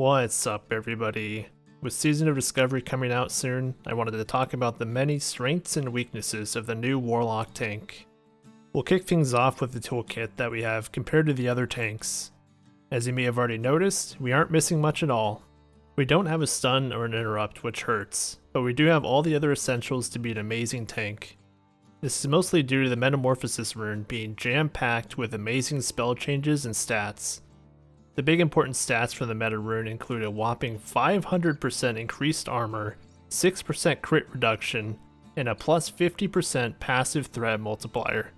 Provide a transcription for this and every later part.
What's up, everybody? With Season of Discovery coming out soon, I wanted to talk about the many strengths and weaknesses of the new Warlock tank. We'll kick things off with the toolkit that we have compared to the other tanks. As you may have already noticed, we aren't missing much at all. We don't have a stun or an interrupt, which hurts, but we do have all the other essentials to be an amazing tank. This is mostly due to the Metamorphosis rune being jam-packed with amazing spell changes and stats. The big important stats for the meta rune include a whopping 500% increased armor, 6% crit reduction, and a plus 50% passive threat multiplier.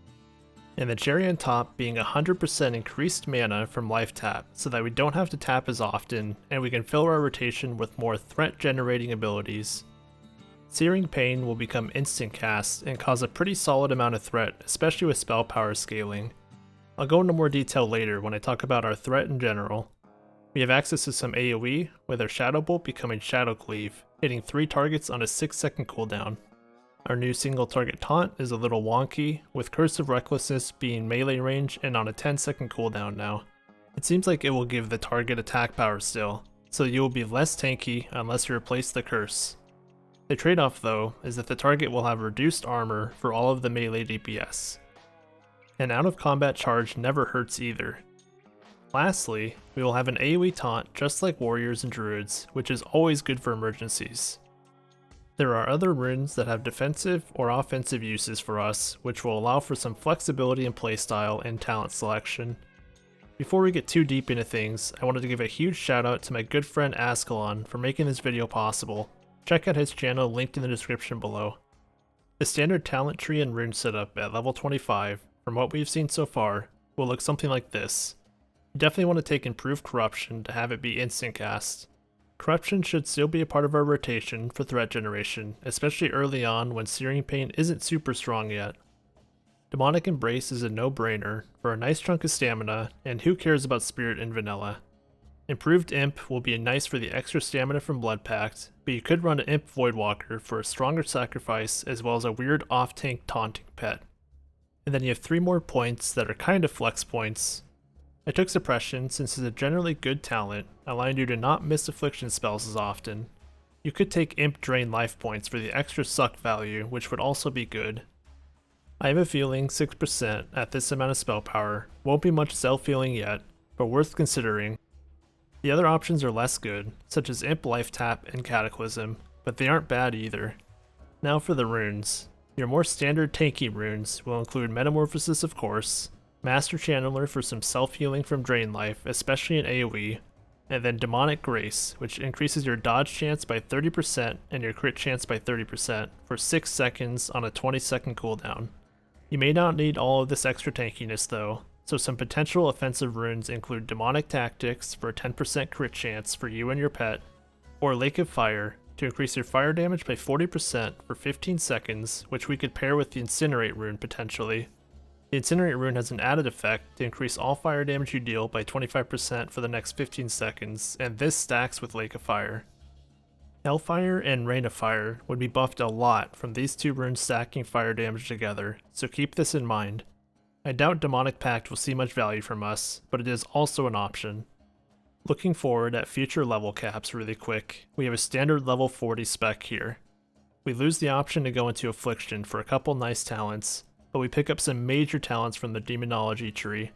And the cherry on top being 100% increased mana from life tap, so that we don't have to tap as often, and we can fill our rotation with more threat generating abilities. Searing Pain will become instant cast and cause a pretty solid amount of threat, especially with spell power scaling. I'll go into more detail later when I talk about our threat in general. We have access to some AoE, with our Shadow Bolt becoming Shadow Cleave, hitting 3 targets on a 6-second cooldown. Our new single target taunt is a little wonky, with Curse of Recklessness being melee range and on a 10-second cooldown now. It seems like it will give the target attack power still, so you will be less tanky unless you replace the curse. The trade-off though is that the target will have reduced armor for all of the melee DPS. An out of combat charge never hurts either. Lastly, we will have an AoE taunt just like warriors and druids, which is always good for emergencies. There are other runes that have defensive or offensive uses for us, which will allow for some flexibility in playstyle and talent selection. Before we get too deep into things, I wanted to give a huge shout out to my good friend Askalon for making this video possible. Check out his channel linked in the description below. The standard talent tree and rune setup at level 25, from what we've seen so far, will look something like this. You definitely want to take Improved Corruption to have it be instant cast. Corruption should still be a part of our rotation for threat generation, especially early on when Searing Pain isn't super strong yet. Demonic Embrace is a no-brainer for a nice chunk of stamina, and who cares about Spirit in vanilla. Improved Imp will be nice for the extra stamina from Blood Pact, but you could run an Imp Voidwalker for a stronger sacrifice as well as a weird off-tank taunting pet. And then you have 3 more points that are kind of flex points. I took Suppression since it's a generally good talent, allowing you to not miss affliction spells as often. You could take Imp Drain life points for the extra suck value, which would also be good. I have a feeling 6% at this amount of spell power won't be much self-healing yet, but worth considering. The other options are less good, such as Imp Life Tap and Cataclysm, but they aren't bad either. Now for the runes. Your more standard tanky runes will include Metamorphosis of course, Master Channeler for some self-healing from Drain Life, especially in AoE, and then Demonic Grace, which increases your dodge chance by 30% and your crit chance by 30% for 6 seconds on a 20-second cooldown. You may not need all of this extra tankiness though, so some potential offensive runes include Demonic Tactics for a 10% crit chance for you and your pet, or Lake of Fire to increase your fire damage by 40% for 15 seconds, which we could pair with the Incinerate rune potentially. The Incinerate rune has an added effect to increase all fire damage you deal by 25% for the next 15 seconds, and this stacks with Lake of Fire. Hellfire and Rain of Fire would be buffed a lot from these 2 runes stacking fire damage together, so keep this in mind. I doubt Demonic Pact will see much value from us, but it is also an option. Looking forward at future level caps really quick, we have a standard level 40 spec here. We lose the option to go into Affliction for a couple nice talents, but we pick up some major talents from the Demonology tree.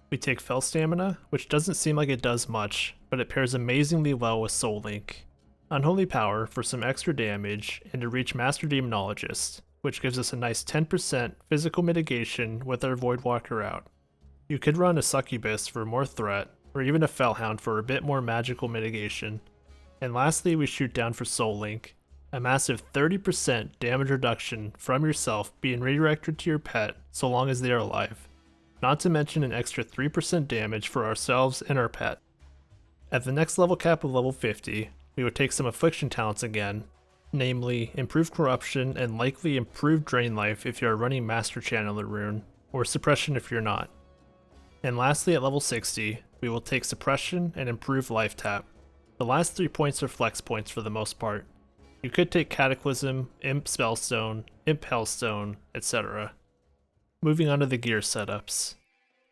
We take Fell Stamina, which doesn't seem like it does much, but it pairs amazingly well with Soul Link. Unholy Power for some extra damage, and to reach Master Demonologist, which gives us a nice 10% physical mitigation with our Voidwalker out. You could run a Succubus for more threat, or even a Fellhound for a bit more magical mitigation. And lastly, we shoot down for Soul Link, a massive 30% damage reduction from yourself being redirected to your pet so long as they are alive, not to mention an extra 3% damage for ourselves and our pet. At the next level cap of level 50, we would take some Affliction talents again, namely Improved Corruption and likely Improved Drain Life if you are running Master Channeler rune, or Suppression if you're not. And lastly at level 60, we will take Suppression and Improved Life Tap. The last 3 points are flex points for the most part. You could take Cataclysm, Imp Spellstone, Imp Hellstone, etc. Moving on to the gear setups.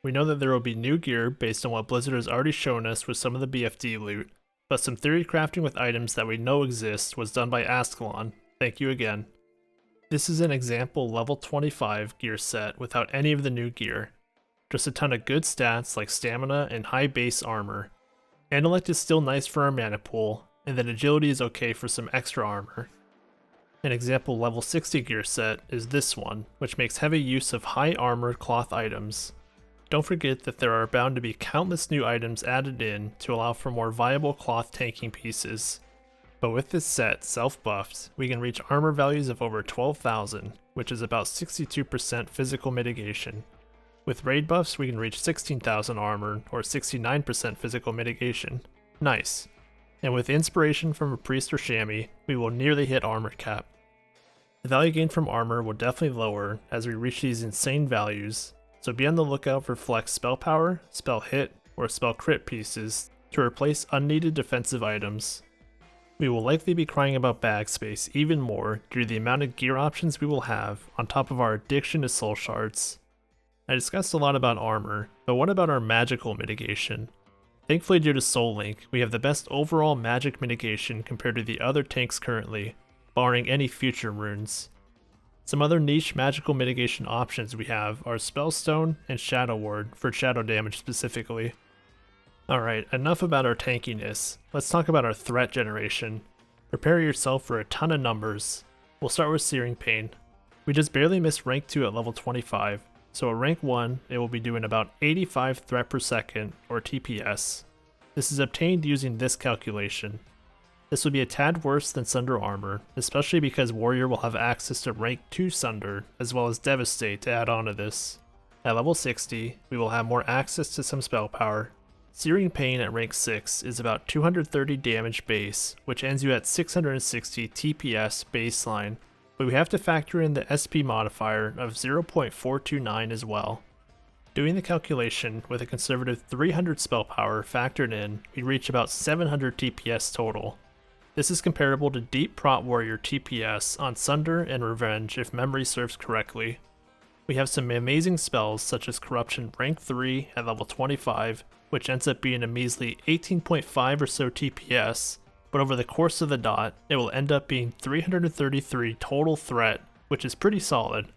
We know that there will be new gear based on what Blizzard has already shown us with some of the BFD loot, but some theory crafting with items that we know exist was done by Askalon. Thank you again. This is an example level 25 gear set without any of the new gear. Just a ton of good stats like stamina and high base armor. Intellect is still nice for our mana pool, and then agility is okay for some extra armor. An example level 60 gear set is this one, which makes heavy use of high armored cloth items. Don't forget that there are bound to be countless new items added in to allow for more viable cloth tanking pieces. But with this set self-buffed, we can reach armor values of over 12,000, which is about 62% physical mitigation. With raid buffs, we can reach 16,000 armor, or 69% physical mitigation. Nice. And with inspiration from a priest or chamois, we will nearly hit armor cap. The value gain from armor will definitely lower as we reach these insane values, so be on the lookout for flex spell power, spell hit, or spell crit pieces to replace unneeded defensive items. We will likely be crying about bag space even more due to the amount of gear options we will have on top of our addiction to soul shards. I discussed a lot about armor, but what about our magical mitigation? Thankfully due to Soul Link, we have the best overall magic mitigation compared to the other tanks currently, barring any future runes. Some other niche magical mitigation options we have are Spellstone and Shadow Ward for shadow damage specifically. Alright, enough about our tankiness. Let's talk about our threat generation. Prepare yourself for a ton of numbers. We'll start with Searing Pain. We just barely missed rank 2 at level 25, so at rank 1 it will be doing about 85 threat per second, or TPS. This is obtained using this calculation. This will be a tad worse than Sunder Armor, especially because Warrior will have access to rank 2 Sunder, as well as Devastate to add on to this. At level 60, we will have more access to some spell power. Searing Pain at rank 6 is about 230 damage base, which ends you at 660 TPS baseline, but we have to factor in the SP modifier of 0.429 as well. Doing the calculation with a conservative 300 spell power factored in, we reach about 700 TPS total. This is comparable to Deep Prot Warrior TPS on Sunder and Revenge if memory serves correctly. We have some amazing spells such as Corruption rank 3 at level 25, which ends up being a measly 18.5 or so TPS, but over the course of the dot, it will end up being 333 total threat, which is pretty solid.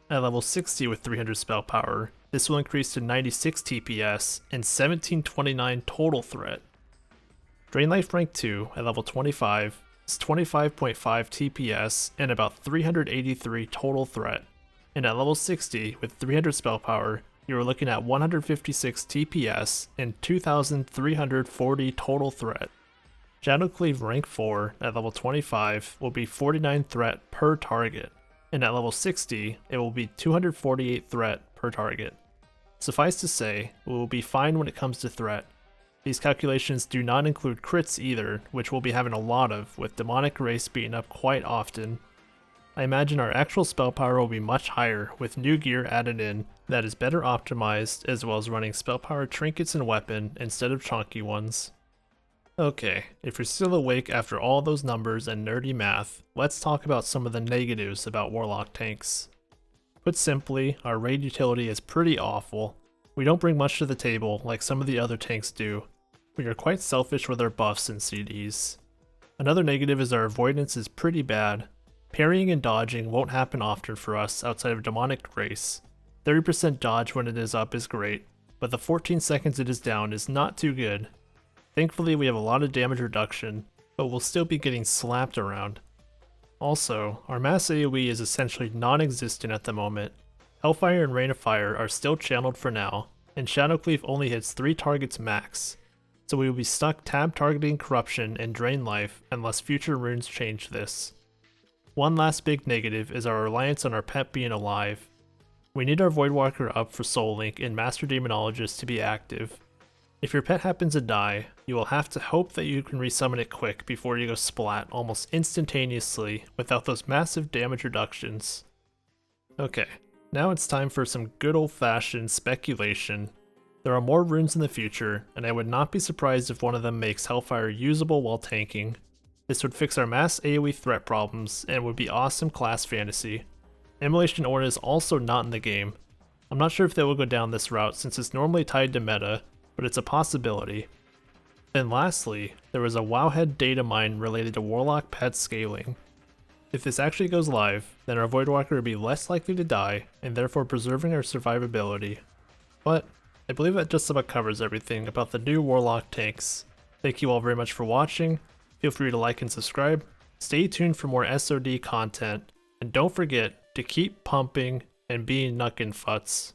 At level 60 with 300 spell power, this will increase to 96 TPS and 1729 total threat. Drain Life rank 2 at level 25 is 25.5 TPS and about 383 total threat, and at level 60 with 300 spell power, you are looking at 156 TPS and 2340 total threat. Shadowcleave rank 4 at level 25 will be 49 threat per target, and at level 60 it will be 248 threat per target. Suffice to say, we will be fine when it comes to threat. These calculations do not include crits either, which we'll be having a lot of, with Demonic Race being up quite often. I imagine our actual spell power will be much higher with new gear added in that is better optimized, as well as running spell power trinkets and weapon instead of chunky ones. Okay, if you're still awake after all those numbers and nerdy math, let's talk about some of the negatives about Warlock tanks. Put simply, our raid utility is pretty awful. We don't bring much to the table like some of the other tanks do. We are quite selfish with our buffs and CDs. Another negative is our avoidance is pretty bad. Parrying and dodging won't happen often for us outside of Demonic Grace. 30% dodge when it is up is great, but the 14 seconds it is down is not too good. Thankfully we have a lot of damage reduction, but we'll still be getting slapped around. Also, our mass AoE is essentially non-existent at the moment. Hellfire and Rain of Fire are still channeled for now, and Shadowcleave only hits 3 targets max, so we will be stuck tab targeting Corruption and Drain Life unless future runes change this. One last big negative is our reliance on our pet being alive. We need our Voidwalker up for Soul Link and Master Demonologist to be active. If your pet happens to die, you will have to hope that you can resummon it quick before you go splat almost instantaneously without those massive damage reductions. Okay, now it's time for some good old-fashioned speculation. There are more runes in the future, and I would not be surprised if one of them makes Hellfire usable while tanking. This would fix our mass AoE threat problems and would be awesome class fantasy. Immolation Ornn is also not in the game. I'm not sure if they will go down this route since it's normally tied to meta, but it's a possibility. And lastly, there was a Wowhead Datamine related to Warlock pet scaling. If this actually goes live, then our Voidwalker would be less likely to die, and therefore preserving our survivability. But I believe that just about covers everything about the new Warlock tanks. Thank you all very much for watching, feel free to like and subscribe, stay tuned for more SOD content, and don't forget to keep pumping and be Nukinfutz.